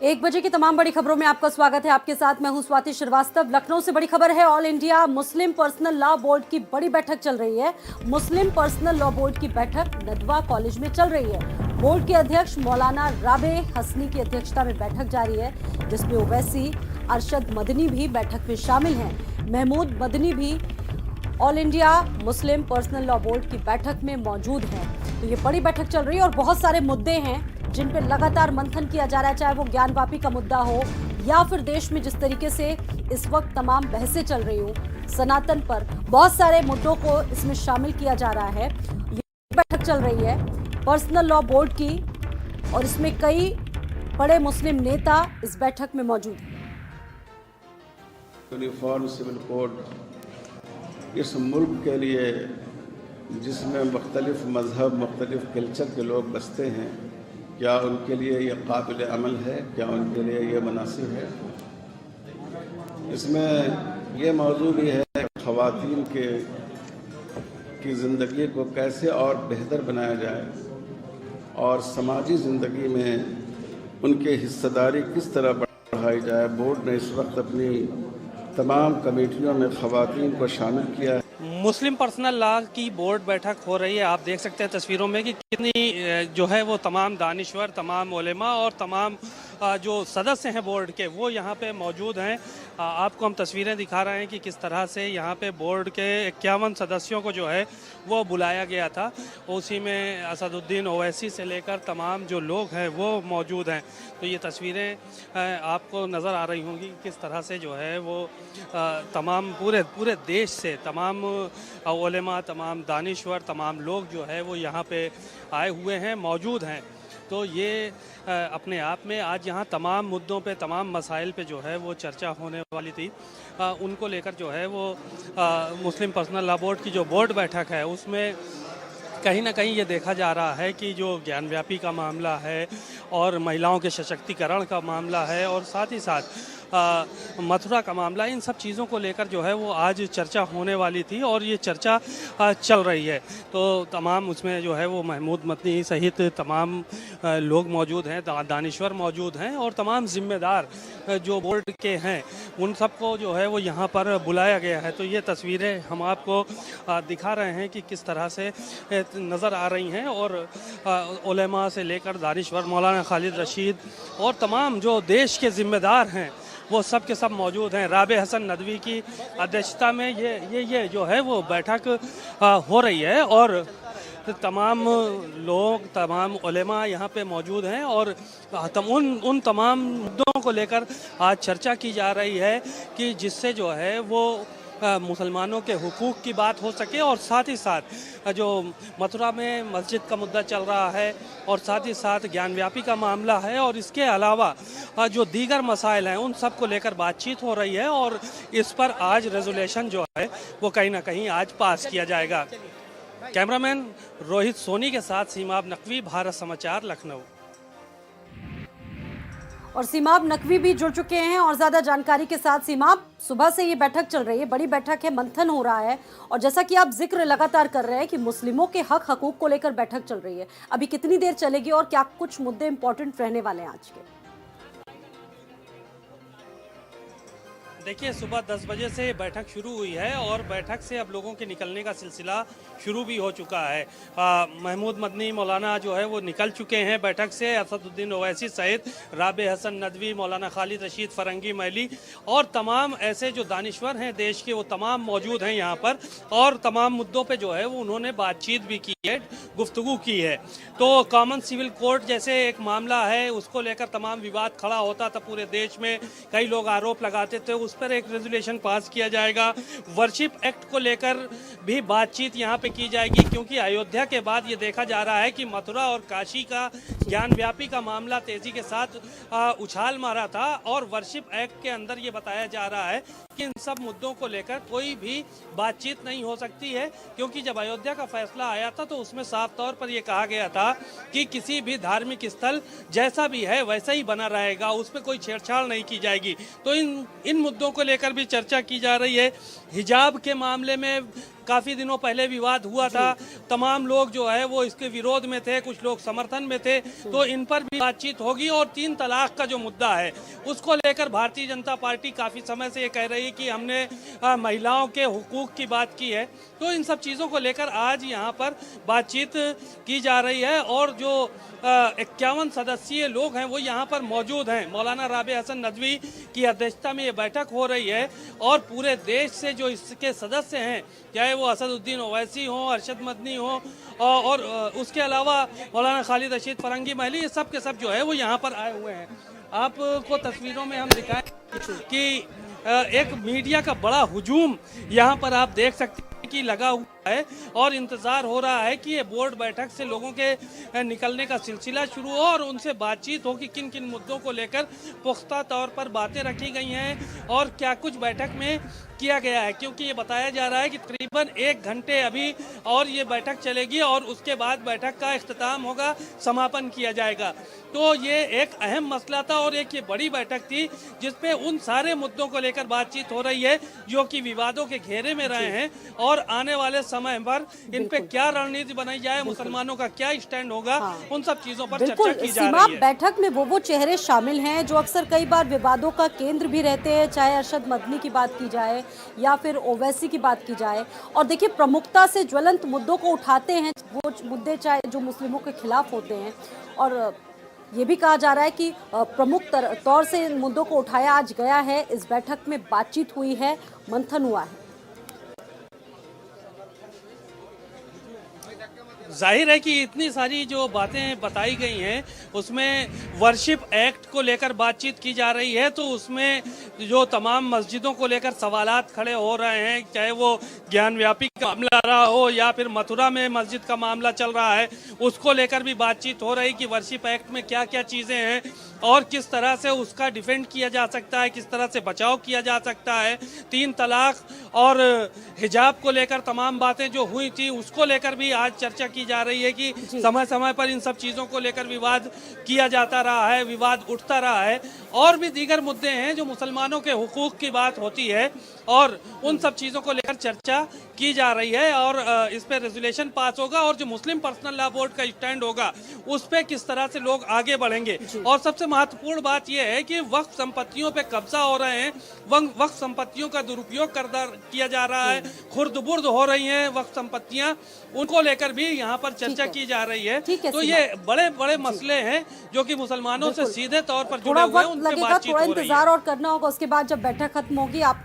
एक बजे की तमाम बड़ी खबरों में आपका स्वागत है। आपके साथ मैं हूं स्वाति श्रीवास्तव। लखनऊ से बड़ी खबर है। All India Muslim personal law board की बड़ी बैठक चल रही है। मुस्लिम पर्सनल लॉ बोर्ड की बैठक नदवा कॉलेज में चल रही है। बोर्ड के अध्यक्ष मौलाना राबे हसनी की अध्यक्षता में बैठक जारी है, जिसमें ओवैसी अरशद मदनी भी बैठक में शामिल हैं। महमूद मदनी भी all India Muslim personal law board की बैठक में मौजूद हैं। तो ये बड़ी बैठक चल रही है और बहुत सारे मुद्दे हैं जिन पर लगातार मंथन किया जा रहा है, चाहे वो ज्ञानवापी का मुद्दा हो या फिर देश में जिस तरीके से इस वक्त तमाम बहसें चल रही हो सनातन पर, बहुत सारे मुद्दों को इसमें शामिल किया जा रहा है। ये बैठक चल रही है पर्सनल लॉ बोर्ड की और इसमें कई बड़े मुस्लिम नेता इस बैठक में मौजूद हैं। यूनिफॉर्म सिविल कोड इस मुल्क के लिए, जिसमें मुख्तलिफ मजहब मुख्तलिफ कल्चर के लोग बसते हैं, क्या उनके लिए ये काबिल अमल है? क्या उनके लिए ये मुनासिब है? इसमें यह मौजू भी है ख़वातीन की ज़िंदगी को कैसे और बेहतर बनाया जाए और समाजी ज़िंदगी में उनके हिस्सेदारी किस तरह बढ़ाई जाए। बोर्ड ने इस वक्त अपनी तमाम कमेटियों में ख़वातीन को शामिल किया है। मुस्लिम पर्सनल लॉ की बोर्ड बैठक हो रही है। आप देख सकते हैं तस्वीरों में कि कितनी जो है वो तमाम दानिश्वर, तमाम उलेमा और तमाम जो सदस्य हैं बोर्ड के, वो यहाँ पे मौजूद हैं। आपको हम तस्वीरें दिखा रहे हैं कि किस तरह से यहाँ पे बोर्ड के 51 सदस्यों को जो है वो बुलाया गया था। उसी में असदुद्दीन ओवैसी से लेकर तमाम जो लोग हैं वो मौजूद हैं। तो ये तस्वीरें आपको नज़र आ रही होंगी किस तरह से जो है वो तमाम पूरे देश से तमाम उलेमा, तमाम दानिश्वर, तमाम लोग जो है वो यहाँ पे आए हुए हैं, मौजूद हैं। तो ये अपने आप में आज यहाँ तमाम मुद्दों पे, तमाम मसाइल पे जो है वो चर्चा होने वाली थी। उनको लेकर जो है वो मुस्लिम पर्सनल लॉ बोर्ड की जो बोर्ड बैठक है उसमें कहीं ना कहीं ये देखा जा रहा है कि जो ज्ञानव्यापी का मामला है और महिलाओं के सशक्तिकरण का मामला है और साथ ही साथ मथुरा का मामला, इन सब चीज़ों को लेकर जो है वो आज चर्चा होने वाली थी और ये चर्चा चल रही है। तो तमाम उसमें जो है वो महमूद मदनी सहित तमाम लोग मौजूद हैं, दानिश्वर मौजूद हैं और तमाम जिम्मेदार जो बोर्ड के हैं उन सबको जो है वो यहाँ पर बुलाया गया है। तो ये तस्वीरें हम आपको दिखा रहे हैं कि किस तरह से नज़र आ रही हैं और उलेमा से लेकर दानिश्वर, मौलाना खालिद रशीद और तमाम जो देश के ज़िम्मेदार हैं वो सब के सब मौजूद हैं। राबे हसन नदवी की अध्यक्षता में ये जो है वो बैठक हो रही है और तमाम लोग, तमाम उलेमा यहाँ पे मौजूद हैं और उन तमाम मुद्दों को लेकर आज चर्चा की जा रही है कि जिससे जो है वो मुसलमानों के हुकूक की बात हो सके और साथ ही साथ जो मथुरा में मस्जिद का मुद्दा चल रहा है और साथ ही साथ ज्ञानव्यापी का मामला है और इसके अलावा जो दीगर मसाइल हैं उन सब को लेकर बातचीत हो रही है और इस पर आज रेजोल्यूशन जो है वो कहीं ना कहीं आज पास किया जाएगा। कैमरामैन रोहित सोनी के साथ सीमाब नकवी, भारत समाचार, लखनऊ। और सीमाब नकवी भी जुड़ चुके हैं और ज्यादा जानकारी के साथ। सीमाब, सुबह से ये बैठक चल रही है, बड़ी बैठक है, मंथन हो रहा है और जैसा कि आप जिक्र लगातार कर रहे हैं कि मुस्लिमों के हक हकूक को लेकर बैठक चल रही है, अभी कितनी देर चलेगी और क्या कुछ मुद्दे इंपॉर्टेंट रहने वाले हैं आज के? देखिए, सुबह 10 बजे से बैठक शुरू हुई है और बैठक से अब लोगों के निकलने का सिलसिला शुरू भी हो चुका है। महमूद मदनी मौलाना जो है वो निकल चुके हैं बैठक से। असदुद्दीन ओवैसी सहित राबे हसन नदवी, मौलाना खालिद रशीद फरंगी मैली और तमाम ऐसे जो दानिश्वर हैं देश के, वो तमाम मौजूद हैं यहाँ पर और तमाम मुद्दों पे जो है वो उन्होंने बातचीत भी की है, गुफ्तगू की है। तो कॉमन सिविल कोड जैसे एक मामला है, उसको लेकर तमाम विवाद खड़ा होता था पूरे देश में, कई लोग आरोप लगाते थे, उस पर एक रेजोल्यूशन पास किया जाएगा। वर्शिप एक्ट को लेकर भी बातचीत यहाँ पे की जाएगी क्योंकि अयोध्या के बाद ये देखा जा रहा है कि मथुरा और काशी का ज्ञानव्यापी का मामला तेजी के साथ उछाल मारा था और वर्शिप एक्ट के अंदर ये बताया जा रहा है कि इन सब मुद्दों को लेकर कोई भी बातचीत नहीं हो सकती है क्योंकि जब अयोध्या का फैसला आया था तो उसमें साफ तौर पर यह कहा गया था कि किसी भी धार्मिक स्थल जैसा भी है वैसा ही बना रहेगा, उसमें कोई छेड़छाड़ नहीं की जाएगी। तो इन मुद्दों को लेकर भी चर्चा की जा रही है। हिजाब के मामले में काफ़ी दिनों पहले विवाद हुआ था, तमाम लोग जो है वो इसके विरोध में थे, कुछ लोग समर्थन में थे, तो इन पर भी बातचीत होगी। और 3 तलाक का जो मुद्दा है उसको लेकर भारतीय जनता पार्टी काफ़ी समय से ये कह रही है कि हमने महिलाओं के हुकूक की बात की है, तो इन सब चीज़ों को लेकर आज यहाँ पर बातचीत की जा रही है। और जो 51 सदस्यीय लोग हैं वो यहाँ पर मौजूद हैं। मौलाना राबे हसन नदवी की अध्यक्षता में ये बैठक हो रही है और पूरे देश से जो इसके सदस्य हैं, चाहे वो असदुद्दीन ओवैसी हो, अरशद मदनी हो और उसके अलावा मौलाना खालिद रशीद फरंगी महली, ये सब के सब जो है वो यहाँ पर आए हुए हैं। आपको तस्वीरों में हम दिखाएं कि एक मीडिया का बड़ा हुजूम यहाँ पर आप देख सकते हैं कि लगा हुआ है और इंतज़ार हो रहा है कि ये बोर्ड बैठक से लोगों के निकलने का सिलसिला शुरू हो और उनसे बातचीत हो कि किन किन मुद्दों को लेकर पुख्ता तौर पर बातें रखी गई हैं और क्या कुछ बैठक में किया गया है। क्योंकि ये बताया जा रहा है कि तकरीबन 1 घंटे अभी और ये बैठक चलेगी और उसके बाद बैठक का इख्तिताम होगा, समापन किया जाएगा। तो ये एक अहम मसला था और एक ये बड़ी बैठक थी जिसपे उन सारे मुद्दों को लेकर बातचीत हो रही है जो कि विवादों के घेरे में रहे हैं और आने वाले समय पर इन पे क्या रणनीति बनाई जाए, मुसलमानों का क्या स्टैंड होगा, उन सब चीजों पर चर्चा की जा रही है। बैठक में वो चेहरे शामिल हैं जो अक्सर कई बार विवादों का केंद्र भी रहते हैं, चाहे अरशद मदनी की बात की जाए या फिर ओवैसी की बात की जाए। और देखिए प्रमुखता से ज्वलंत मुद्दों को उठाते हैं वो मुद्दे, चाहे जो मुस्लिमों के खिलाफ होते हैं। और ये भी कहा जा रहा है कि प्रमुख तौर से इन मुद्दों को उठाया आज गया है। इस बैठक में बातचीत हुई है, मंथन हुआ है। जाहिर है कि इतनी सारी जो बातें बताई गई हैं उसमें वर्शिप एक्ट को लेकर बातचीत की जा रही है, तो उसमें जो तमाम मस्जिदों को लेकर सवालात खड़े हो रहे हैं, चाहे वो ज्ञानव्यापी का मामला रहा हो या फिर मथुरा में मस्जिद का मामला चल रहा है, उसको लेकर भी बातचीत हो रही कि वर्शिप एक्ट में क्या क्या चीज़ें हैं और किस तरह से उसका डिफेंड किया जा सकता है, किस तरह से बचाव किया जा सकता है। 3 तलाक और हिजाब को लेकर तमाम बातें जो हुई थी उसको लेकर भी आज चर्चा की जा रही है कि समय समय पर इन सब चीज़ों को लेकर विवाद किया जाता रहा है, विवाद उठता रहा है। और भी दीगर मुद्दे हैं जो मुसलमानों के हुकूक की बात होती है और उन सब चीज़ों को लेकर चर्चा की जा रही है और इस पर रेजोल्यूशन पास होगा और जो मुस्लिम पर्सनल लॉ बोर्ड का स्टैंड होगा उस पर किस तरह से लोग आगे बढ़ेंगे। और सबसे महत्वपूर्ण बात यह है कि वक्फ संपत्तियों पे कब्जा हो रहे हैं, वक्फ संपत्तियों का दुरुपयोग किया जा रहा है, खुर्द-बुर्द हो रही हैं वक्फ संपत्तियां, उनको लेकर भी यहाँ पर चर्चा की जा रही है। तो ये बड़े बड़े मसले हैं जो कि मुसलमानों से सीधे तौर पर जुड़े हुए हैं, उनसे बातचीत हो रही है। इंतजार और करना होगा, उसके बाद जब बैठक खत्म होगी आप